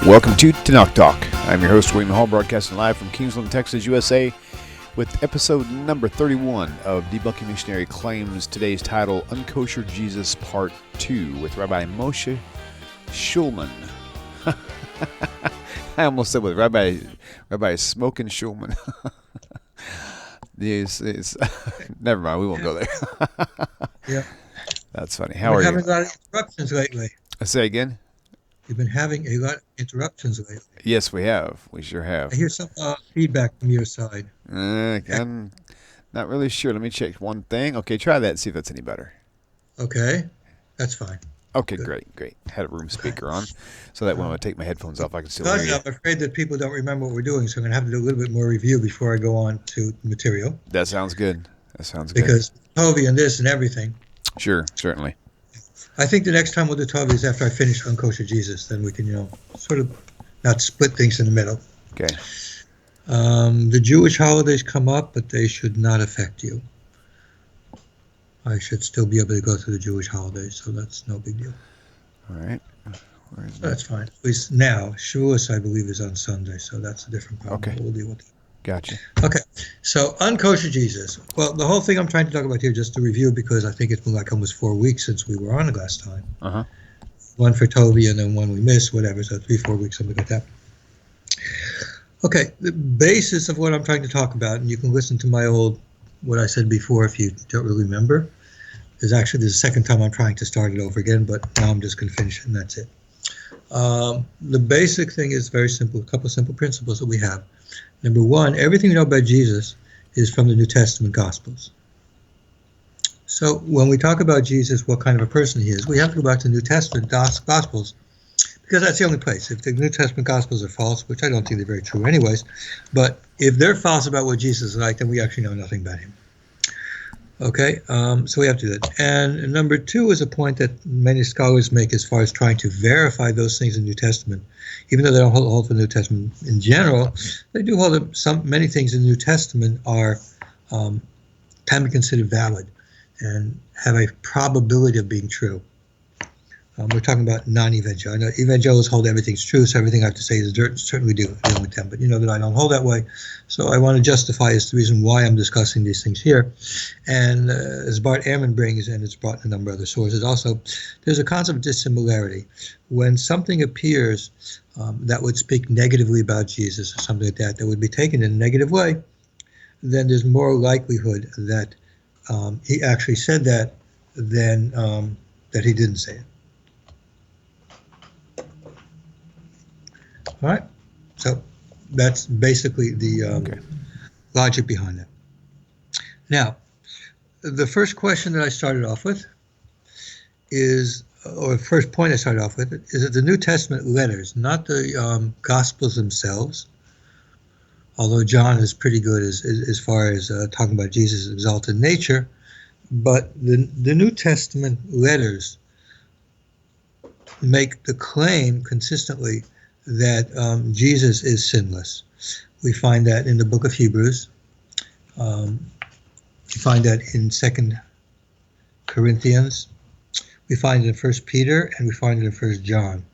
Welcome to Tanakh Talk. I'm your host, William Hall, broadcasting live from Kingsland, Texas, USA, with episode number 31 of Debunking Missionary Claims. Today's title, UnKosher Jesus Part 2, with Rabbi Moshe Shulman. I almost said with Rabbi Smoking Shulman. Never mind, we won't go there. Yeah. That's funny. How are you? We're having a lot of interruptions lately. Say again? You've been having a lot of interruptions lately. Yes, we have. We sure have. I hear some feedback from your side. I'm not really sure. Let me check one thing. Okay, try that and see if that's any better. Okay, that's fine. Okay, Good. Great. Had a room speaker on, so that when I take my headphones off, I can still hear you. I'm afraid that people don't remember what we're doing, so I'm going to have to do a little bit more review before I go on to the material. That sounds good. Because Tovia and this and everything. Sure, certainly. I think the next time we'll do Tovia is after I finish UnKosher Jesus. Then we can, sort of not split things in the middle. Okay. The Jewish holidays come up, but they should not affect you. I should still be able to go to the Jewish holidays, so that's no big deal. All right. That's fine. At least now, Shavuos, I believe, is on Sunday, so that's a different problem. Okay. We'll deal with it. Gotcha. Okay. So, UnKosher Jesus. Well, the whole thing I'm trying to talk about here, just to review, because I think it's been like almost 4 weeks since we were on the last time. Uh-huh. One for Tovia and then one we missed, whatever. So 3-4 weeks, something like that. Okay. The basis of what I'm trying to talk about, and you can listen to my what I said before if you don't really remember. This is the second time I'm trying to start it over again, but now I'm just going to finish it, and that's it. The basic thing is very simple, a couple of simple principles that we have. Number one, everything we know about Jesus is from the New Testament Gospels. So when we talk about Jesus, what kind of a person he is, we have to go back to the New Testament Gospels, because that's the only place. If the New Testament Gospels are false, which I don't think they're very true anyways, but if they're false about what Jesus is like, then we actually know nothing about him. Okay, so we have to do that. And number two is a point that many scholars make as far as trying to verify those things in the New Testament. Even though they don't hold for the New Testament in general, they do hold that many things in the New Testament are can be considered valid and have a probability of being true. We're talking about non-evangelical. I know evangelicals hold everything's true, so everything I have to say is dirt. Certainly do with them, but you know that I don't hold that way. So I want to justify as the reason why I'm discussing these things here. And as Bart Ehrman brings, and it's brought in a number of other sources also, there's a concept of dissimilarity. When something appears that would speak negatively about Jesus or something like that would be taken in a negative way, then there's more likelihood that he actually said that than that he didn't say it. All right, so that's basically the logic behind it. Now, the first question that I started off with is, or first point I started off with, is that the New Testament letters, not the Gospels themselves, although John is pretty good as far as talking about Jesus' exalted nature, but the New Testament letters make the claim consistently that Jesus is sinless. We find that in the book of Hebrews. We find that in 2 Corinthians. We find it in 1 Peter, and we find it in 1 John.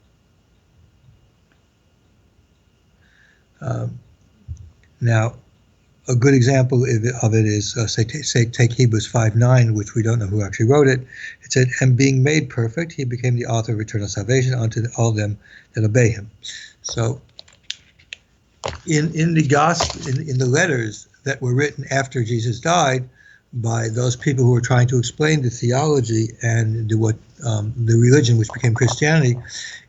Now, a good example of it is, take Hebrews 5:9, which we don't know who actually wrote it. It said, "And being made perfect, he became the author of eternal salvation unto all them that obey him." So, in the gospel, in the letters that were written after Jesus died, by those people who were trying to explain the theology and the religion which became Christianity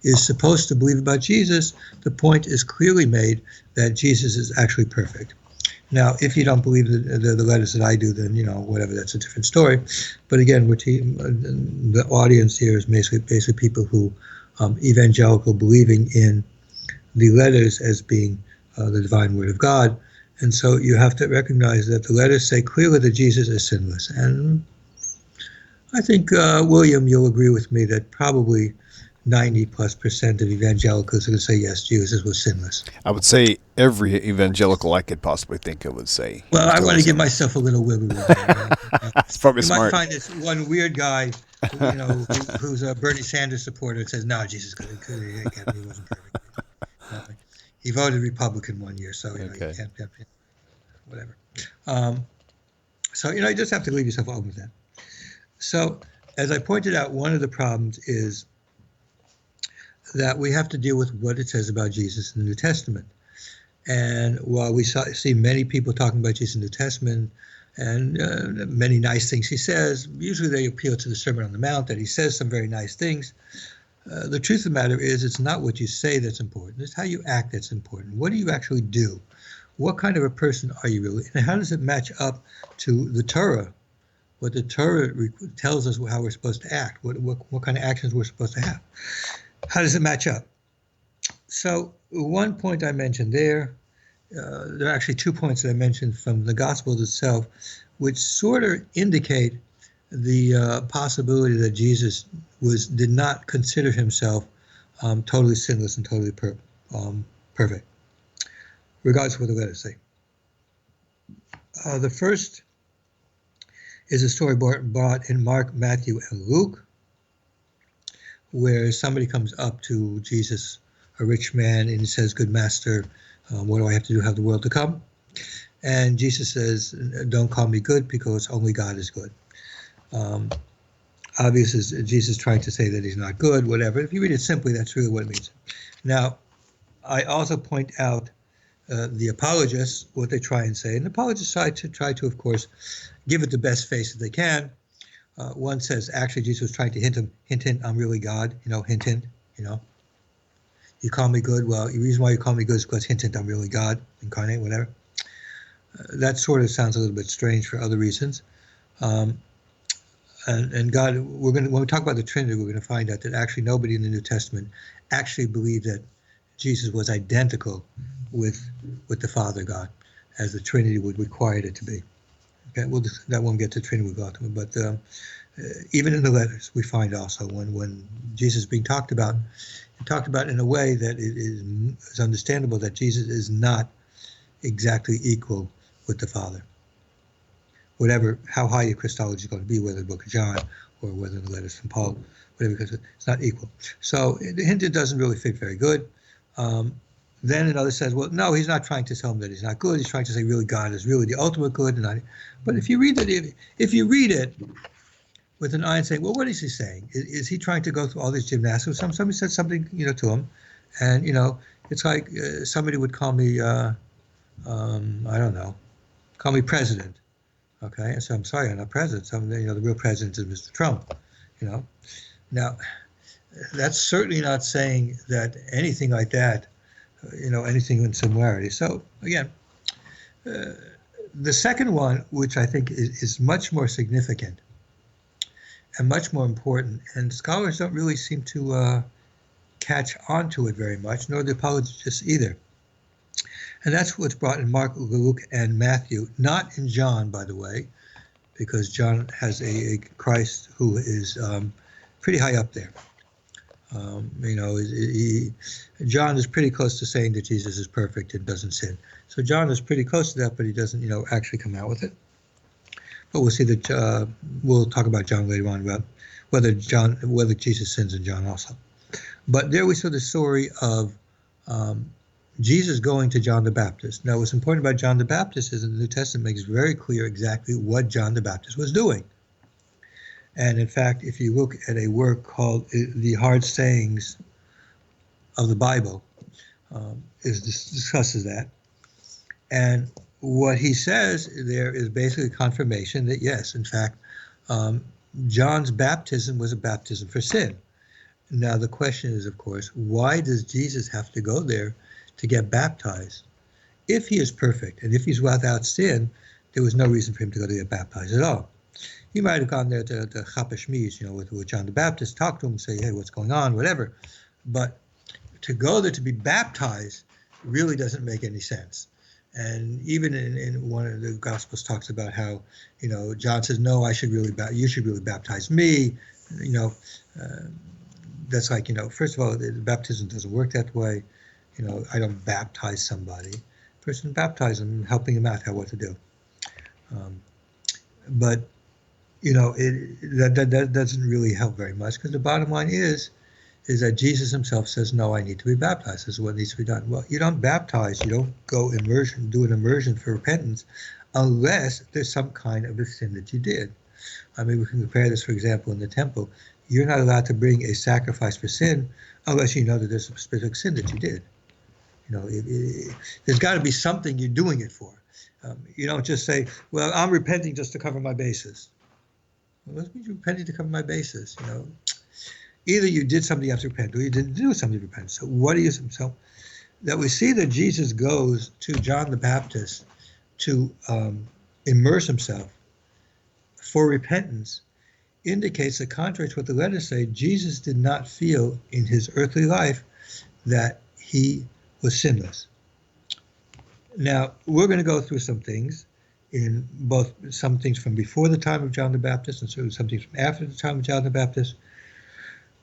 is supposed to believe about Jesus, the point is clearly made that Jesus is actually perfect. Now, if you don't believe the letters that I do, then, whatever, that's a different story. But again, the audience here is basically people who evangelical, believing in the letters as being the divine word of God. And so you have to recognize that the letters say clearly that Jesus is sinless. And I think, William, you'll agree with me that probably 90+% of evangelicals are going to say, yes, Jesus was sinless. I would say every evangelical I could possibly think of would say. Well, I want to give myself a little wiggle room. That's probably smart. You might find this one weird guy, who's a Bernie Sanders supporter and says, no, Jesus wasn't perfect. He voted Republican one year, so you Okay. can't whatever. So you just have to leave yourself open to that. So, as I pointed out, one of the problems is that we have to deal with what it says about Jesus in the New Testament. And while we see many people talking about Jesus in the New Testament and many nice things he says, usually they appeal to the Sermon on the Mount, that he says some very nice things. The truth of the matter is it's not what you say that's important. It's how you act that's important. What do you actually do? What kind of a person are you really? And how does it match up to the Torah? What the Torah tells us how we're supposed to act, what kind of actions we're supposed to have. How does it match up? So one point I mentioned there are actually 2 points that I mentioned from the Gospels itself, which sort of indicate the possibility that Jesus did not consider himself totally sinless and totally perfect, regardless of what the letters say. The first is a story brought in Mark, Matthew, and Luke, where somebody comes up to Jesus, a rich man, and he says, "Good master, what do I have to do to have the world to come?" And Jesus says, "Don't call me good, because only God is good." Obviously, Jesus trying to say that he's not good, whatever. If you read it simply, that's really what it means. Now, I also point out the apologists, what they try and say. And the apologists try to, of course, give it the best face that they can. One says, actually, Jesus was trying to hint, I'm really God, hint. You call me good. Well, the reason why you call me good is because hint, I'm really God, incarnate, whatever. That sort of sounds a little bit strange for other reasons. And God, when we talk about the Trinity, we're going to find out that actually nobody in the New Testament actually believed that Jesus was identical with the Father God, as the Trinity would require it to be. Okay, that won't get to Trinity with God, but even in the letters, we find also when Jesus is being talked about, in a way that it is understandable that Jesus is not exactly equal with the Father. Whatever, how high your Christology is going to be, whether the Book of John or whether the letters from Paul, whatever, because it's not equal. So the hint doesn't really fit very good. Then another says, well, no, he's not trying to tell him that he's not good. He's trying to say really God is really the ultimate good. But if you read it, if you read it with an eye and say, well, what is he saying? Is he trying to go through all this gymnastics? Somebody said something, to him, and it's like somebody would call me, I don't know, call me president. Okay, and so I'm sorry, I'm not president. So the real president is Mr. Trump. Now that's certainly not saying that anything like that. Anything in similarity. So again, the second one, which I think is much more significant and much more important, and scholars don't really seem to catch on to it very much, nor the apologists either. And that's what's brought in Mark, Luke, and Matthew, not in John, by the way, because John has a Christ who is pretty high up there. John is pretty close to saying that Jesus is perfect and doesn't sin. So John is pretty close to that, but he doesn't, actually come out with it. But we'll see that we'll talk about John later on, about whether Jesus sins in John also. But there we saw the story of Jesus going to John the Baptist. Now, what's important about John the Baptist is that the New Testament makes very clear exactly what John the Baptist was doing. And in fact, if you look at a work called The Hard Sayings of the Bible, discusses that. And what he says there is basically confirmation that, yes, in fact, John's baptism was a baptism for sin. Now, the question is, of course, why does Jesus have to go there to get baptized? If he is perfect and if he's without sin, there was no reason for him to go to get baptized at all. He might have gone there to Chapashmiz, with John the Baptist, talk to him, say, hey, what's going on, whatever. But to go there to be baptized really doesn't make any sense. And even in one of the Gospels talks about how, John says, no, you should really baptize me. That's like, first of all, the baptism doesn't work that way. I don't baptize somebody. Person baptize them, helping them out what to do. But that doesn't really help very much, because the bottom line is is that Jesus himself says, no, I need to be baptized. This is what needs to be done. Well, you don't baptize, you don't do an immersion for repentance unless there's some kind of a sin that you did. I mean, we can compare this, for example, in the temple. You're not allowed to bring a sacrifice for sin unless you know that there's a specific sin that you did. There's got to be something you're doing it for. You don't just say, well, I'm repenting just to cover my bases. Well, what means you're repenting to cover my bases? Either you did something you have to repent, or you didn't do something to repent. So what do you? So that we see that Jesus goes to John the Baptist to immerse himself for repentance indicates that, contrary to what the letters say, Jesus did not feel in his earthly life that he was sinless. Now, we're going to go through some things, in both some things from before the time of John the Baptist and certainly some things from after the time of John the Baptist,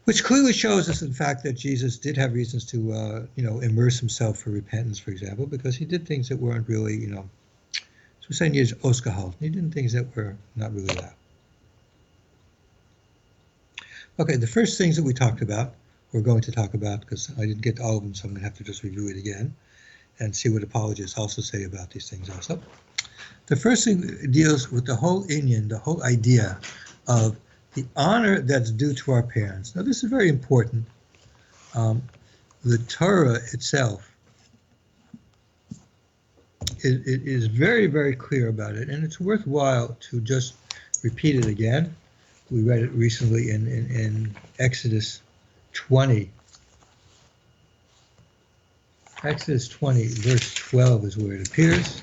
which clearly shows us, in fact, that Jesus did have reasons to, immerse himself for repentance, for example, because he did things that weren't really, so we're saying he is oskahal. He did things that were not really that. Okay, the first things that we talked about, we're going to talk about, because I didn't get to all of them, so I'm going to have to just review it again and see what apologists also say about these things also. The first thing deals with the whole inyan, the whole idea of the honor that's due to our parents. Now, this is very important. The Torah itself it is very, very clear about it, and it's worthwhile to just repeat it again. We read it recently in Exodus 20. Exodus 20, verse 12 is where it appears.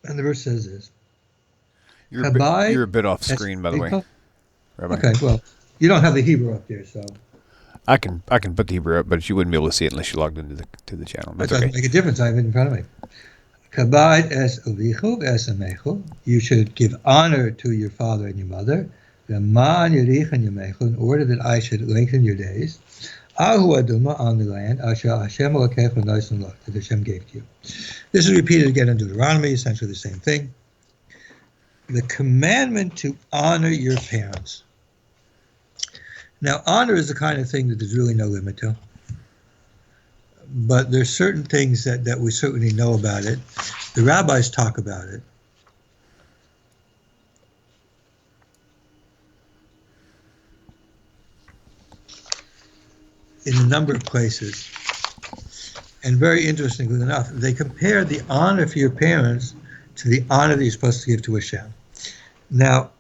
And the verse says this. You're a bit off screen, by the way, Rabbi. Okay, well, you don't have the Hebrew up there, so. I can put the Hebrew up, but you wouldn't be able to see it unless you logged into the channel. That doesn't make a difference. I have it in front of me. Kabad es uvichu es amechu. You should give honor to your father and your mother. Leman yirichan yamechu, in order that I should lengthen your days. Ahu aduma, on the land, asher Hashem alakecha noisan lach, that Hashem gave to you. This is repeated again in Deuteronomy, essentially the same thing. The commandment to honor your parents. Now, honor is the kind of thing that there's really no limit to. But there's certain things that we certainly know about it. The rabbis talk about it. In a number of places. And very interestingly enough, they compare the honor for your parents to the honor that you're supposed to give to Hashem. Now,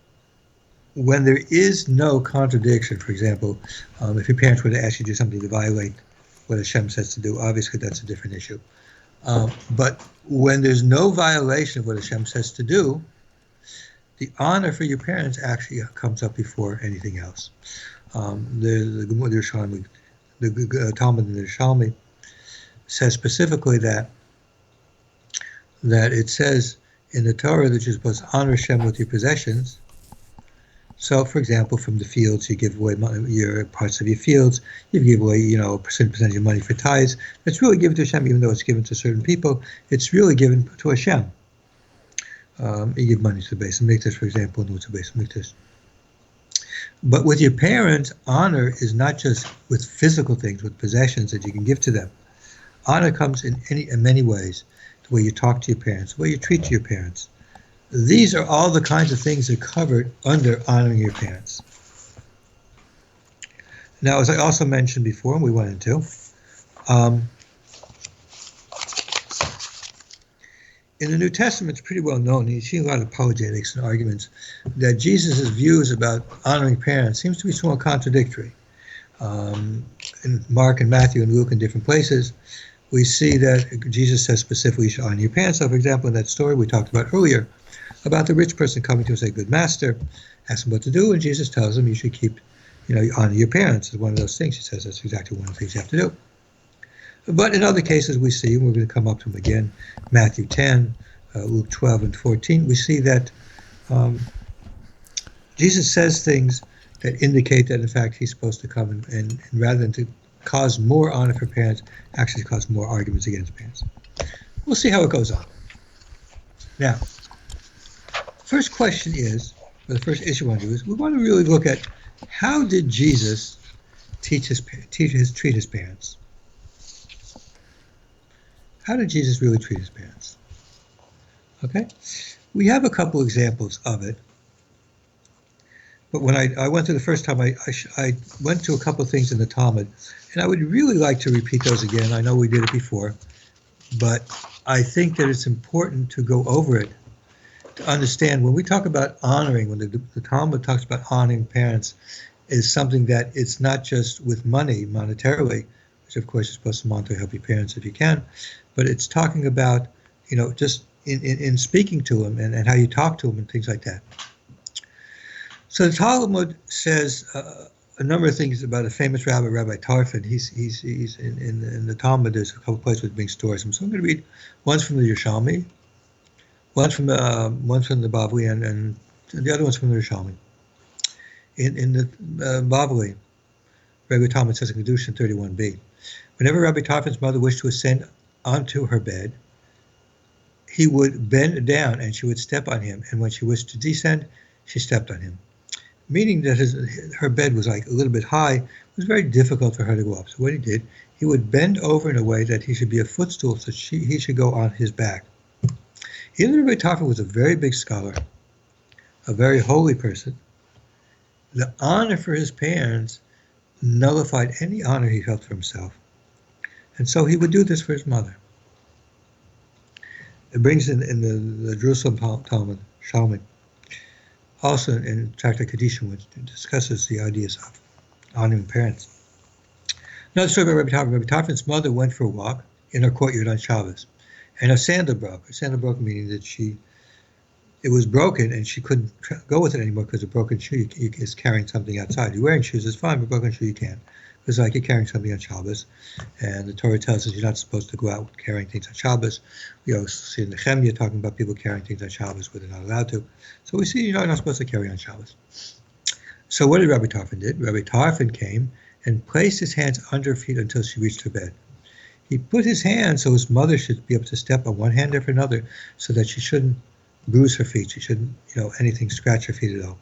when there is no contradiction, for example, if your parents were to ask you to do something to violate what Hashem says to do, obviously that's a different issue. But when there's no violation of what Hashem says to do, the honor for your parents actually comes up before anything else. The Talmud in the Yerushalmi says specifically that it says in the Torah that you're supposed to honor Hashem with your possessions. So, for example, from the fields, you give away your parts of your fields. You give away, a percentage of money for tithes. It's really given to Hashem, even though it's given to certain people. It's really given to Hashem. You give money to the Beis Hamikdash, for example, and to Beis Hamikdash. But with your parents, honor is not just with physical things, with possessions that you can give to them. Honor comes in many ways. The way you talk to your parents, the way you treat your parents. These are all the kinds of things that are covered under honoring your parents. Now, as I also mentioned before, and we went into, in the New Testament, it's pretty well known, and you see a lot of apologetics and arguments, that Jesus' views about honoring parents seems to be somewhat contradictory. In Mark and Matthew and Luke and different places, we see that Jesus says specifically you should honor your parents. So, for example, in that story we talked about earlier, about the rich person coming to him and say, good master, ask him what to do, and Jesus tells him you should keep, you honor your parents. It's one of those things. He says that's exactly one of the things you have to do. But in other cases we see, and we're going to come up to them again, Matthew 10, Luke 12 and 14, we see that Jesus says things that indicate that in fact he's supposed to come and rather than to cause more honor for parents, actually cause more arguments against parents. We'll see how it goes on. Now, first question is, or the first issue I want to do is, we want to really look at how did Jesus treat his parents? How did Jesus really treat his parents? Okay, we have a couple examples of it, but when I went through the first time, I went to a couple of things in the Talmud, and I would really like to repeat those again. I know we did it before, but I think that it's important to go over it to understand when we talk about honoring, when the Talmud talks about honoring parents, is something that it's not just with money, monetarily, which of course you're supposed to monitor help your parents if you can, but it's talking about, just in speaking to them and how you talk to them and things like that. So the Talmud says a number of things about a famous rabbi, Rabbi Tarfon. He's in the Talmud. There's a couple places where it being stored. So I'm going to read one's from the Yerushalmi, one's from the Bavli, and the other one's from the Yerushalmi. In the Bavli, Rabbi Talmud says in Kedushin 31b, whenever Rabbi Tarfon's mother wished to ascend onto her bed, he would bend down and she would step on him, and when she wished to descend, she stepped on him. Meaning that her bed was like a little bit high. It was very difficult for her to go up. So what he did, he would bend over in a way that he should be a footstool, so he should go on his back. Even though Rabbi Tarfon was a very big scholar, a very holy person, the honor for his parents nullified any honor he felt for himself. And so he would do this for his mother. It brings in the Jerusalem Talmud, Shalman, also in Tractate Kedushin, which discusses the ideas of honoring parents. Another story about Rabbi Tarfon. Rabbi Tarfon's mother went for a walk in her courtyard on Shabbos, and her sandal broke. Her sandal broke meaning that it was broken and she couldn't go with it anymore because a broken shoe is carrying something outside. You're wearing shoes, it's fine, but broken shoe you can't. It's like you're carrying something on Shabbos, and the Torah tells us you're not supposed to go out carrying things on Shabbos. We also see in the Nehemiah talking about people carrying things on Shabbos where they're not allowed to. So we see you're not supposed to carry on Shabbos. So what did Rabbi Tarfon do? Rabbi Tarfon came and placed his hands under her feet until she reached her bed. He put his hands so his mother should be able to step on one hand after another so that she shouldn't bruise her feet. She shouldn't, anything scratch her feet at all.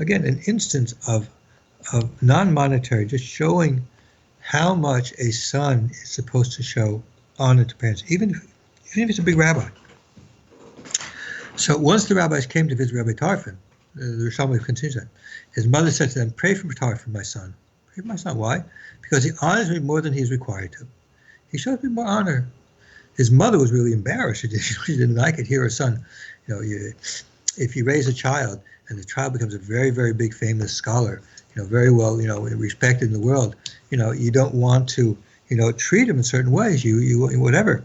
Again, an instance of non-monetary, just showing how much a son is supposed to show honor to parents, even if he's a big rabbi. So once the rabbis came to visit Rabbi Tarfon, the Rishonim continues that, his mother said to them, "Pray for Tarfon, my son. Pray for my son. Why? Because he honors me more than he is required to. He shows me more honor." His mother was really embarrassed. She didn't like it. Here, her son, if you raise a child and the child becomes a very, very big famous scholar, very well, respected in the world, you don't want to, treat him in certain ways, you whatever,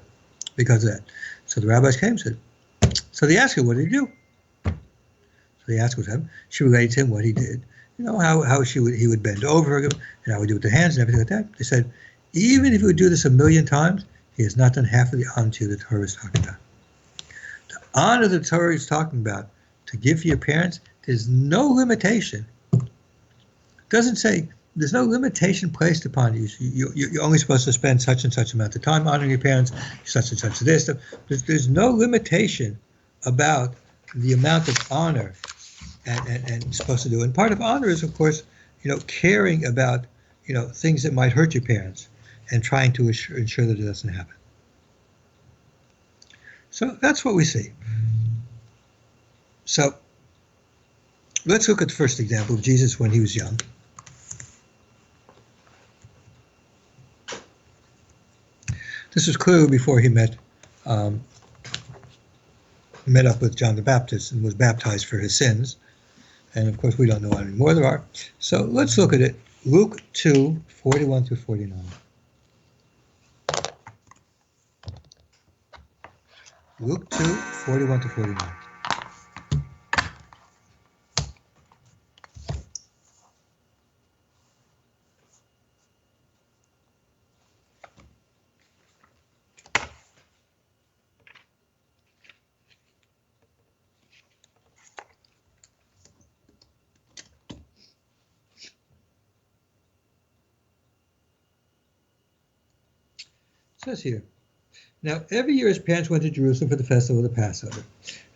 because of that. So the rabbis came and said, so they asked her, what did he do? So they asked him. She related to him what he did, how he would bend over and how he would do with the hands and everything like that. They said, even if he would do this 1,000,000 times, he has not done half of the honor to you the Torah is talking about. The honor the Torah is talking about to give to your parents, there's no limitation. It doesn't say there's no limitation placed upon you. You're only supposed to spend such and such amount of time honoring your parents, such and such of this. There's no limitation about the amount of honor and supposed to do. And part of honor is, of course, caring about, things that might hurt your parents and trying to ensure that it doesn't happen. So that's what we see. So let's look at the first example of Jesus when he was young. This was clearly before he met up with John the Baptist and was baptized for his sins. And of course, we don't know how many more there are. So let's look at it. Luke 2, 41 through 49. Luke 2, 41 to 49. It says here, Now, every year his parents went to Jerusalem for the festival of the Passover.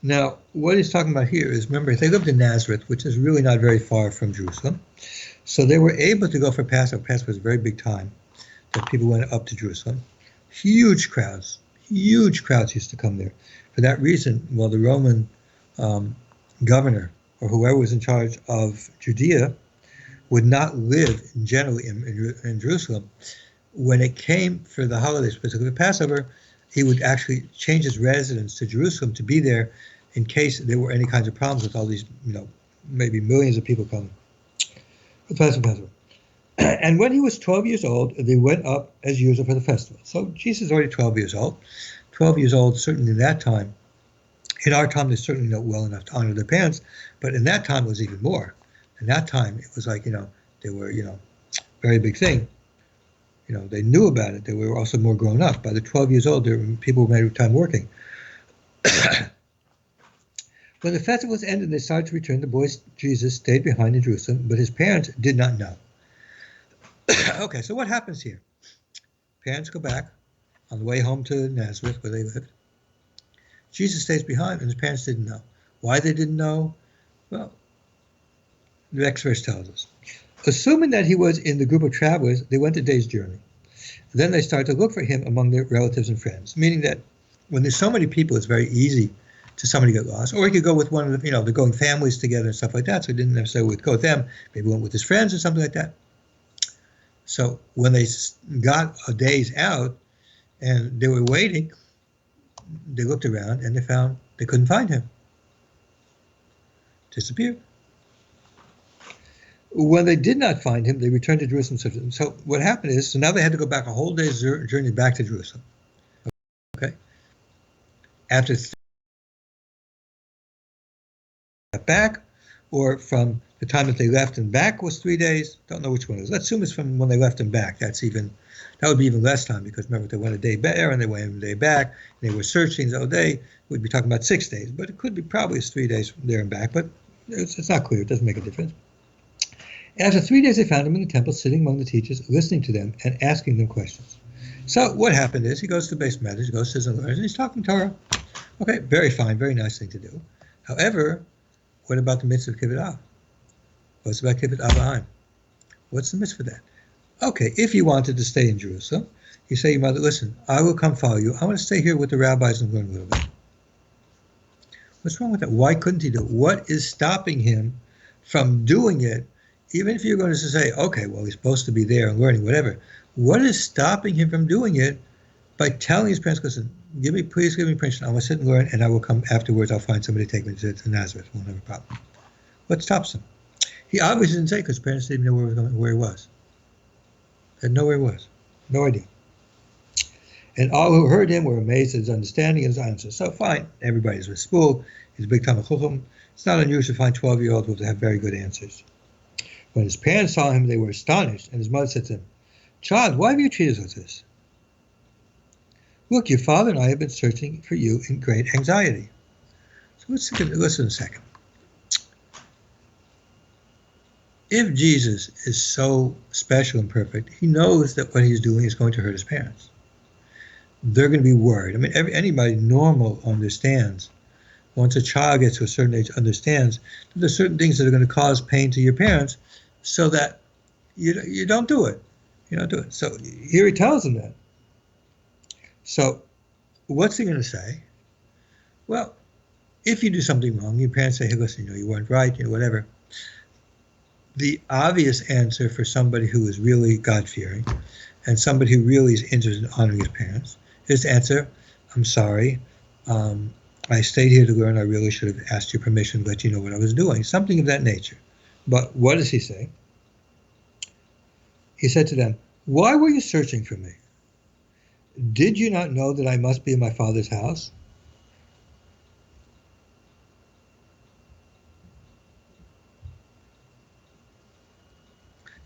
Now, what he's talking about here is, remember, they lived in Nazareth, which is really not very far from Jerusalem. So they were able to go for Passover. Passover was a very big time that people went up to Jerusalem. Huge crowds used to come there. For that reason, while the Roman governor or whoever was in charge of Judea would not live generally in Jerusalem, when it came for the holidays, specifically the Passover, he would actually change his residence to Jerusalem to be there in case there were any kinds of problems with all these, maybe millions of people coming. Passover. And when he was 12 years old, they went up as usual for the festival. So Jesus is already 12 years old. 12 years old, certainly in that time. In our time, they certainly know well enough to honor their parents, but in that time it was even more. In that time, it was like, they were, very big thing. They knew about it. They were also more grown up. By the 12 years old, people were made of time working. When the festival was ended, they started to return. The boy Jesus stayed behind in Jerusalem, but his parents did not know. Okay, so what happens here? Parents go back on the way home to Nazareth, where they lived. Jesus stays behind, and his parents didn't know. Why they didn't know? Well, the next verse tells us. Assuming that he was in the group of travelers, they went a day's journey. Then they started to look for him among their relatives and friends, meaning that when there's so many people, it's very easy to somebody get lost. Or he could go with one of the, they're going families together and stuff like that, so he didn't necessarily go with them. Maybe went with his friends or something like that. So when they got a day's out and they were waiting, they looked around and they couldn't find him. Disappeared. When they did not find him, they returned to Jerusalem. So what happened is, so now they had to go back a whole day's journey back to Jerusalem. Okay. After back, or from the time that they left and back was 3 days. Don't know which one it was. Let's assume it's from when they left and back. That would be even less time, because remember, they went a day there and they went a day back. And they were searching all day. We'd be talking about 6 days, but it could be probably 3 days there and back. But it's not clear. It doesn't make a difference. After 3 days, they found him in the temple, sitting among the teachers, listening to them and asking them questions. So what happened is, he goes to the base matters, goes to his learners, and he's talking Torah. Okay, very fine, very nice thing to do. However, what about the mitzvah of kibbut av? What's about kibbut av? What's the mitzvah for that? Okay, if you wanted to stay in Jerusalem, you say to your mother, listen, I will come follow you. I want to stay here with the rabbis and learn a little bit. What's wrong with that? Why couldn't he do it? What is stopping him from doing it? Even if you're going to say, okay, well, he's supposed to be there and learning, whatever. What is stopping him from doing it by telling his parents, listen, please give me permission. I want to sit and learn, and I will come afterwards. I'll find somebody to take me to Nazareth. Won't have a problem. What stops him? He obviously didn't say, because his parents didn't know where he was. They had no where he was. No idea. And all who heard him were amazed at his understanding and his answers. So fine, everybody's with school. He's a big Talmid Chacham. It's not unusual to find 12-year-olds who have very good answers. When his parents saw him, they were astonished, and his mother said to him, child, why have you treated us like this? Look, your father and I have been searching for you in great anxiety. So let's listen a second. If Jesus is so special and perfect, he knows that what he's doing is going to hurt his parents. They're going to be worried. I mean, anybody normal understands. Once a child gets to a certain age, understands that there's certain things that are going to cause pain to your parents, so that you don't do it. You don't do it. So here he tells them that. So what's he going to say? Well, if you do something wrong, your parents say, hey, listen, you weren't right, whatever. The obvious answer for somebody who is really God-fearing and somebody who really is interested in honoring his parents is to answer, I'm sorry, I stayed here to learn. I really should have asked your permission to let you know what I was doing. Something of that nature. But what does he say? He said to them, why were you searching for me? Did you not know that I must be in my Father's house?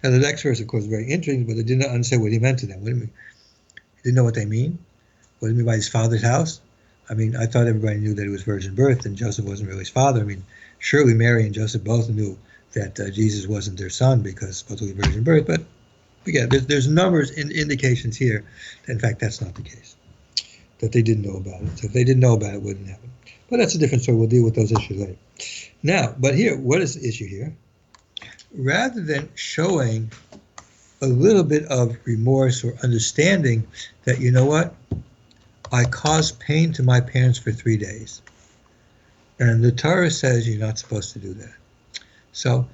Now the next verse, of course, is very interesting, but they did not understand what he meant to them. What do you mean? He didn't know what they mean. What do you mean by his father's house? I mean, I thought everybody knew that it was virgin birth and Joseph wasn't really his father. I mean, surely Mary and Joseph both knew that Jesus wasn't their son because supposedly virgin birth. But again, there's numbers and indications here that, in fact, that's not the case. that they didn't know about it. So if they didn't know about it, it wouldn't happen. But that's a different story. We'll deal with those issues later. Now, but here, what is the issue here? Rather than showing a little bit of remorse or understanding that, you know what, I caused pain to my parents for 3 days. And the Torah says you're not supposed to do that. So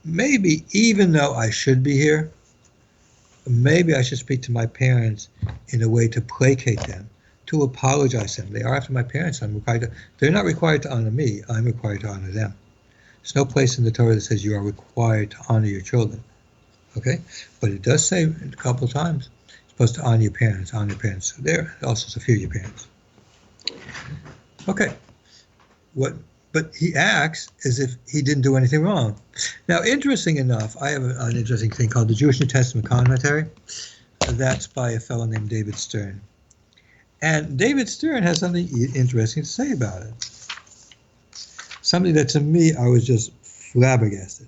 maybe even though I should be here, maybe I should speak to my parents in a way to placate them, to apologize to them. They are after my parents. They're not required to honor me. I'm required to honor them. There's no place in the Torah that says you are required to honor your children. Okay? But it does say a couple of times, you're supposed to honor your parents, honor your parents. So there also says fear your parents. Okay. But he acts as if he didn't do anything wrong. Now, interesting enough, I have an interesting thing called the Jewish New Testament Commentary. That's by a fellow named David Stern. And David Stern has something interesting to say about it. Something that to me, I was just flabbergasted.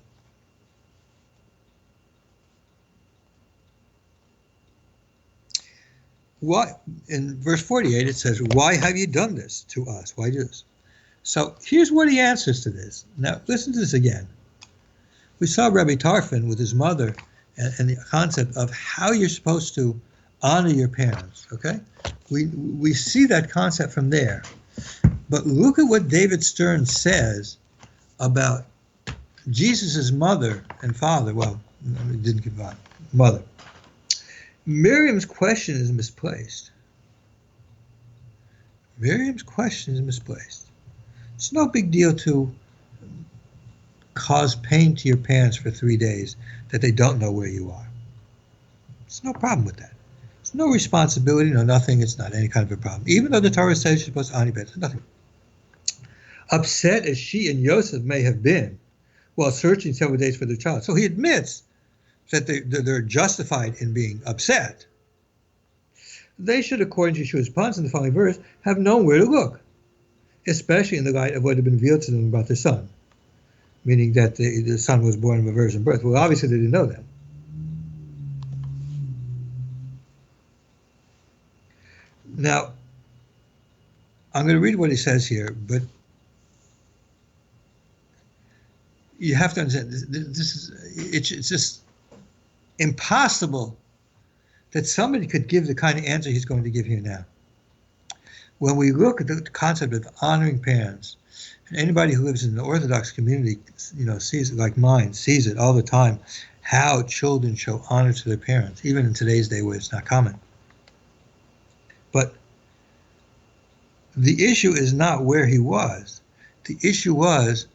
Why, in verse 48, it says, why have you done this to us? Why do this? So here's what he answers to this. Now, listen to this again. We saw Rabbi Tarfon with his mother and the concept of how you're supposed to honor your parents, okay? We see that concept from there. But look at what David Stern says about Jesus' mother and father. Well, he didn't give up. Mother. Miriam's question is misplaced. Miriam's question is misplaced. It's no big deal to cause pain to your parents for 3 days that they don't know where you are. There's no problem with that. There's no responsibility, no nothing. It's not any kind of a problem. Even though the Torah says you're supposed to honor your parents, nothing. Upset as she and Yosef may have been while searching several days for their child. So he admits that they're justified in being upset. They should, according to Yeshua's response in the following verse, have known where to look, especially in the light of what had been revealed to them about their son, meaning that the son was born of a virgin birth. Well, obviously they didn't know that. Now, I'm going to read what he says here, but you have to understand, it's just impossible that somebody could give the kind of answer he's going to give here now. When we look at the concept of honoring parents, and anybody who lives in the Orthodox community, sees it like mine, sees it all the time, how children show honor to their parents, even in today's day where it's not common. But the issue is not where he was. The issue was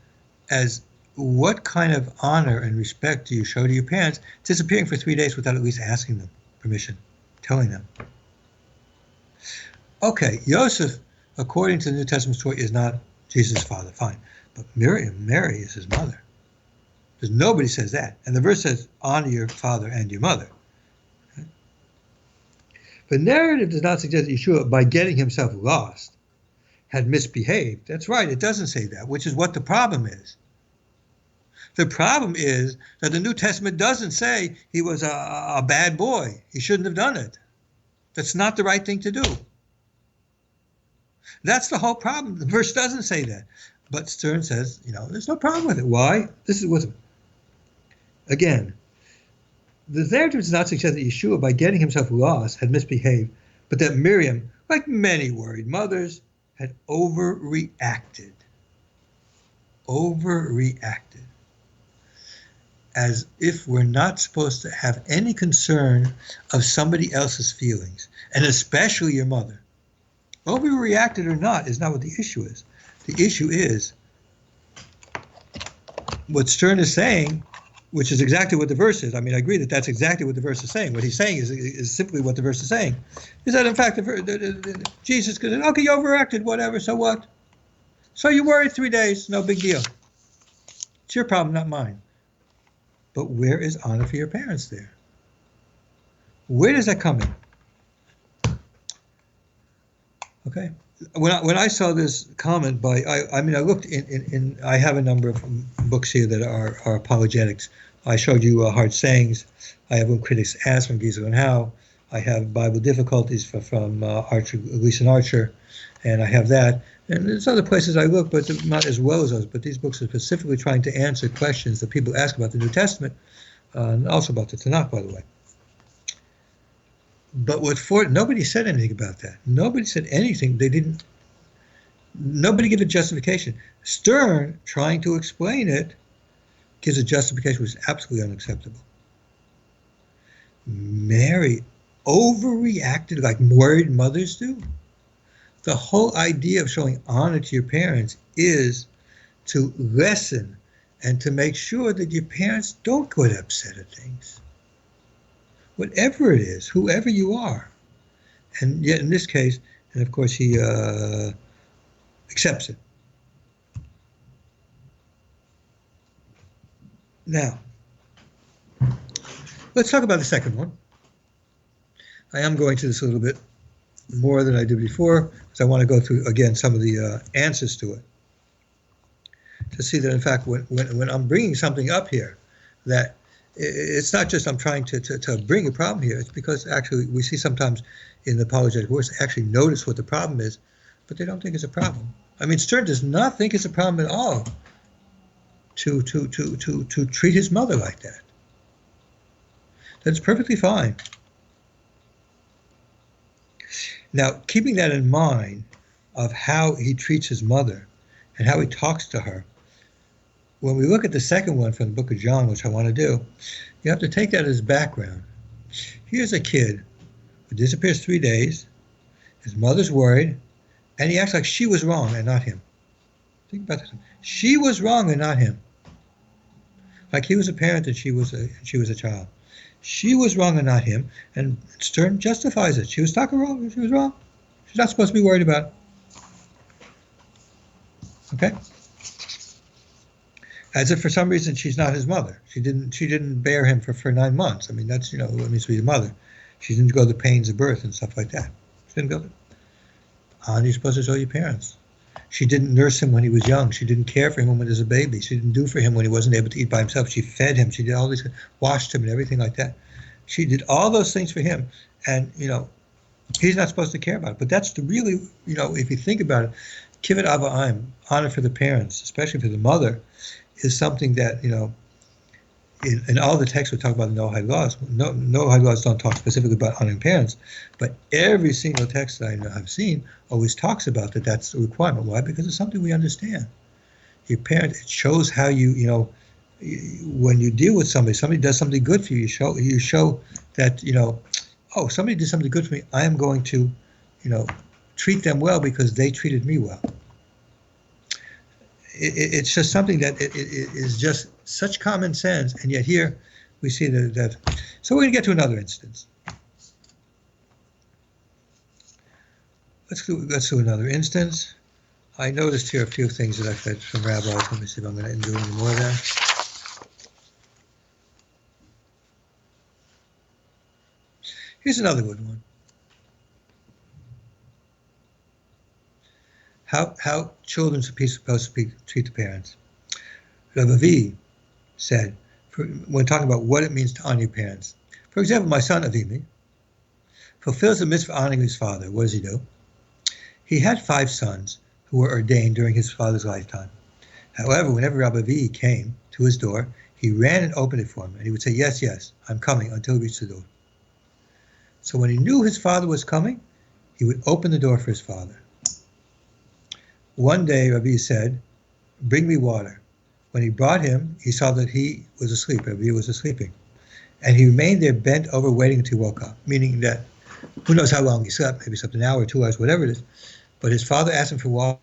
as what kind of honor and respect do you show to your parents disappearing for 3 days without at least asking them permission, telling them. Okay, Yosef, according to the New Testament story, is not Jesus' father, fine. But Mary is his mother. Because nobody says that. And the verse says, honor your father and your mother. Okay? The narrative does not suggest that Yeshua, by getting himself lost, had misbehaved. That's right, it doesn't say that, which is what the problem is. The problem is that the New Testament doesn't say he was a bad boy. He shouldn't have done it. That's not the right thing to do. That's the whole problem. The verse doesn't say that. But Stern says, there's no problem with it. Why? This is what, again, the narrative does not suggest that Yeshua, by getting himself lost, had misbehaved, but that Miriam, like many worried mothers, had overreacted. Overreacted. As if we're not supposed to have any concern of somebody else's feelings, and especially your mother. Overreacted or not is not what the issue is. The issue is what Stern is saying, which is exactly what the verse is. I mean, I agree that that's exactly what the verse is saying. What he's saying is simply what the verse is saying. Is that, in fact, Jesus could say, okay, you overreacted, whatever, so what? So you worried 3 days, no big deal. It's your problem, not mine. But where is honor for your parents there? Where does that come in? Okay. When I saw this comment by, I looked in I have a number of books here that are apologetics. I showed you Hard Sayings. I have When Critics Ask from Gavriel and How. I have Bible difficulties from Gleason Archer, and I have that. And there's other places I look, but not as well as those. But these books are specifically trying to answer questions that people ask about the New Testament, and also about the Tanakh, by the way. But nobody said anything about that. Nobody said anything. Nobody gave a justification. Stern, trying to explain it, gives a justification which is absolutely unacceptable. Mary overreacted like worried mothers do. The whole idea of showing honor to your parents is to lessen and to make sure that your parents don't get upset at things. Whatever it is, whoever you are. And yet in this case, and of course he accepts it. Now, let's talk about the second one. I am going to this a little bit more than I did before, because I want to go through, again, some of the answers to it. To see that, in fact, when I'm bringing something up here, that it's not just I'm trying to bring a problem here. It's because actually we see sometimes in the apologetic works actually notice what the problem is, but they don't think it's a problem. I mean, Stern does not think it's a problem at all to treat his mother like that. That's perfectly fine. Now, keeping that in mind of how he treats his mother and how he talks to her, when we look at the second one from the book of John, which I want to do, you have to take that as background. Here's a kid who disappears 3 days, his mother's worried, and he acts like she was wrong and not him. Think about this. She was wrong and not him. Like he was a parent and she was a child. She was wrong and not him, and Stern justifies it. She was talking wrong. She was wrong. She's not supposed to be worried about it. Okay? As if for some reason she's not his mother. She didn't bear him for 9 months. I mean, that's, what it means to be a mother. She didn't go the pains of birth and stuff like that. She didn't go there. Honor you're supposed to show your parents. She didn't nurse him when he was young. She didn't care for him when he was a baby. She didn't do for him when he wasn't able to eat by himself. She fed him. She did all these, washed him and everything like that. She did all those things for him. And, he's not supposed to care about it. But that's the really, if you think about it, kibbut avayim, honor for the parents, especially for the mother, is something that, in all the texts we talk about the Noahide laws. Noahide laws don't talk specifically about honoring parents, but every single text that I have seen always talks about that. That's the requirement. Why? Because it's something we understand. Your parent, it shows how when you deal with somebody does something good for you. You show that oh, somebody did something good for me. I am going to, treat them well because they treated me well. It's just something that it is just such common sense, and yet here we see that. So we're going to get to another instance. Let's do another instance. I noticed here a few things that I've read from rabbis. Let me see if I'm going to do any more of that. Here's another good one. How children are supposed to treat the parents. Rabbi said, when talking about what it means to honor your parents. For example, my son Avimi fulfills the mitzvah honoring his father. What does he do? He had 5 sons who were ordained during his father's lifetime. However, whenever Rabbi came to his door, he ran and opened it for him, and he would say, yes, yes, I'm coming, until he reached the door. So when he knew his father was coming, he would open the door for his father. One day, Rabbi said, bring me water. When he brought him, he saw that he was asleep. Rabbi was sleeping. And he remained there bent over waiting until he woke up, meaning that who knows how long he slept, maybe slept an hour, 2 hours, whatever it is. But his father asked him for water.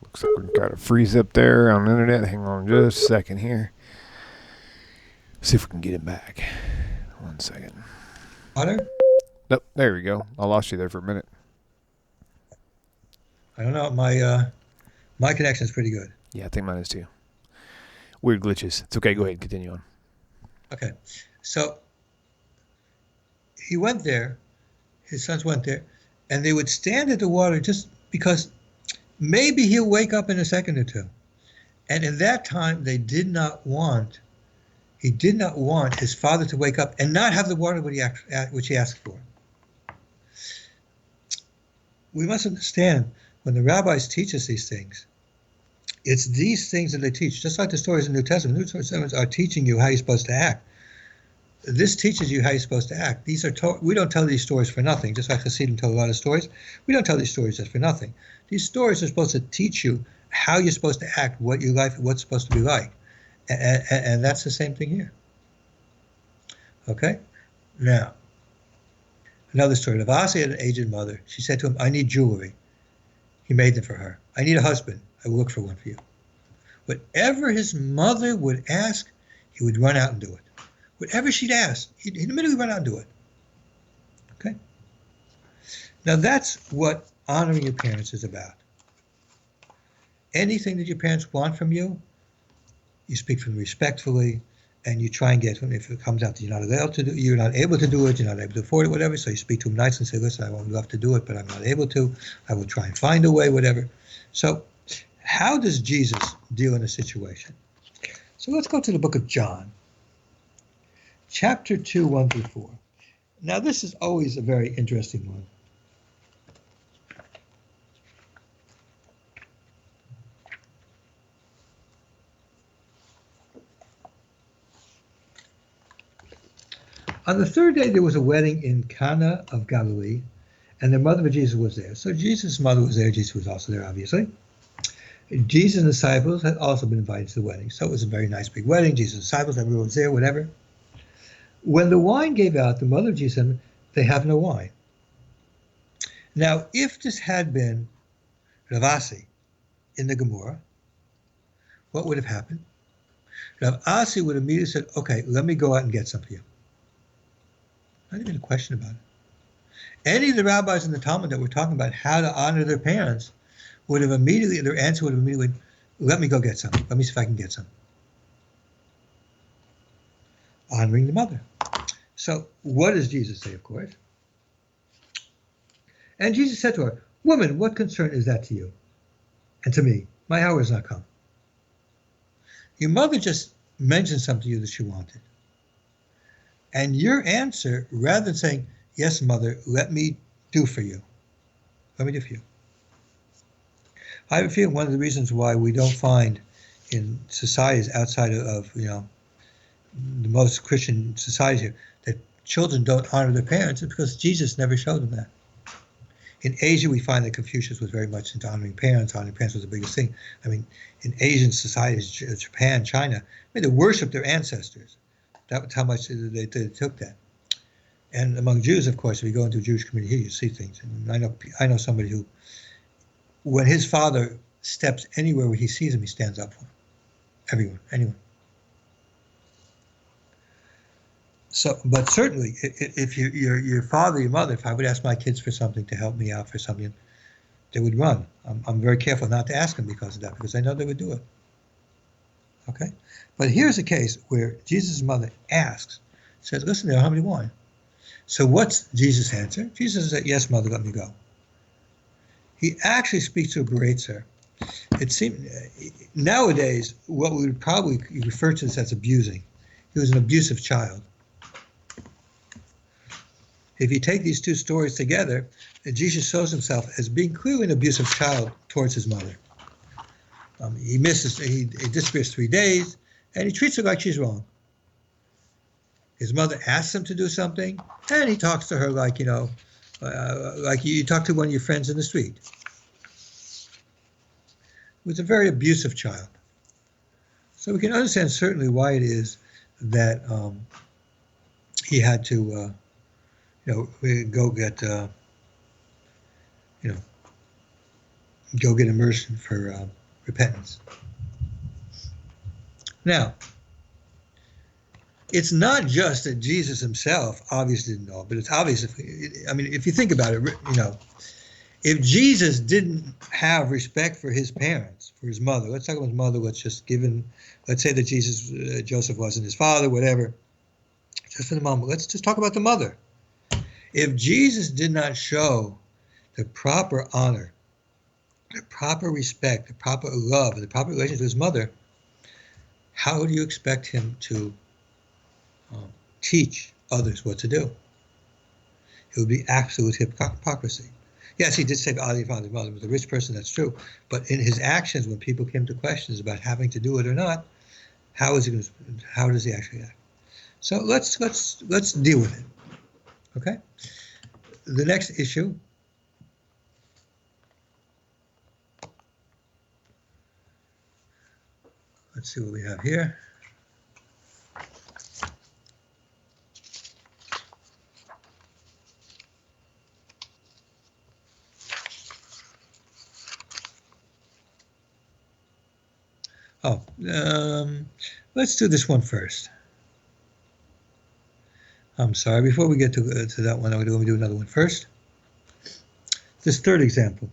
Looks like we've got a freeze up there on the internet. Hang on just a second here. See if we can get him back. 1 second. Water? Nope, there we go. I lost you there for a minute. I don't know. My connection is pretty good. Yeah, I think mine is too. Weird glitches. It's okay. Go ahead. Continue on. Okay. So he went there. His sons went there. And they would stand at the water just because maybe he'll wake up in a second or two. And in that time, he did not want his father to wake up and not have the water which he asked for. We must understand, when the rabbis teach us these things, it's these things that they teach, just like the stories in the New Testament. The New Testament are teaching you how you're supposed to act. This teaches you how you're supposed to act. We don't tell these stories for nothing, just like Hasidim tell a lot of stories. We don't tell these stories just for nothing. These stories are supposed to teach you how you're supposed to act, what your life, what's supposed to be like. And that's the same thing here. Okay? Now, another story. Lavasi had an aged mother. She said to him, I need jewelry. He made them for her. I need a husband. I will look for one for you. Whatever his mother would ask, he would run out and do it. Whatever she'd ask, he'd immediately run out and do it. Okay? Now that's what honoring your parents is about. Anything that your parents want from you, you speak from them respectfully, and you try and get them. If it comes out that you're not able to do it, you're not able to afford it, whatever, so you speak to them nice and say, listen, I would love to do it, but I'm not able to. I will try and find a way, whatever. So how does Jesus deal in a situation? So let's go to the book of John. Chapter 2, 1 through 4. Now, this is always a very interesting one. On the third day, there was a wedding in Cana of Galilee, and the mother of Jesus was there. So Jesus' mother was there. Jesus was also there, obviously. Jesus and the disciples had also been invited to the wedding. So it was a very nice big wedding. Jesus and the disciples, everyone was there, whatever. When the wine gave out, the mother of Jesus said, they have no wine. Now, if this had been Ravasi in the Gemara, what would have happened? Ravasi would have immediately said, okay, let me go out and get some for you. Not even a question about it. Any of the rabbis in the Talmud that were talking about how to honor their parents would have immediately, their answer would have immediately, let me go get some. Let me see if I can get some. Honoring the mother. So what does Jesus say, of course? And Jesus said to her, woman, what concern is that to you? And to me, my hour has not come. Your mother just mentioned something to you that she wanted. And your answer, rather than saying, yes, mother, let me do for you. Let me do for you. I have a feeling one of the reasons why we don't find in societies outside of the most Christian societies here, that children don't honor their parents, is because Jesus never showed them that. In Asia, we find that Confucius was very much into honoring parents. Honoring parents was the biggest thing. I mean, in Asian societies, Japan, China, they worshiped their ancestors. That was how much they took that. And among Jews, of course, if you go into a Jewish community here, you see things. And I know somebody who, when his father steps anywhere where he sees him, he stands up for him. Everyone, anyone. So, but certainly, if your father, your mother, if I would ask my kids for something to help me out for something, they would run. I'm very careful not to ask them because of that, because I know they would do it. Okay? But here's a case where Jesus' mother asks, says, listen, they don't have any wine. So what's Jesus' answer? Jesus said, yes, mother, let me go. He actually speaks to her, berates her. It seemed, nowadays, what we would probably refer to this as abusing. He was an abusive child. If you take these two stories together, Jesus shows himself as being clearly an abusive child towards his mother. He disappears 3 days, and he treats her like she's wrong. His mother asks him to do something, and he talks to her like, like you talk to one of your friends in the street. He was a very abusive child. So we can understand certainly why it is that he had to, go get, go get immersion for repentance. Now, it's not just that Jesus himself obviously didn't know, but it's obvious. If you think about it, if Jesus didn't have respect for his parents, for his mother, let's talk about his mother. Let's say that Joseph wasn't his father, whatever. Just for the moment, let's just talk about the mother. If Jesus did not show the proper honor, the proper respect, the proper love, and the proper relationship to his mother, how do you expect him to teach others what to do? It would be absolute hypocrisy. Yes, he did say Ali father mother was a rich person, that's true. But in his actions, when people came to questions about having to do it or not, how does he actually act? So let's deal with it. Okay? The next issue. Let's see what we have here. Oh, let's do this one first. I'm sorry, before we get to that one, I'm going to do another one first. This third example.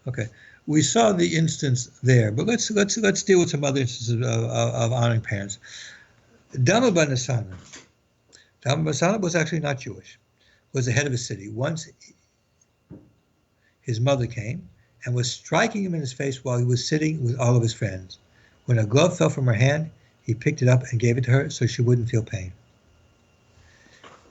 Okay, we saw the instance there, but let's deal with some other instances of honoring parents. Dama ben Asana. Dama ben Asana was actually not Jewish, was the head of a city. Once his mother came and was striking him in his face while he was sitting with all of his friends. When a glove fell from her hand, he picked it up and gave it to her so she wouldn't feel pain.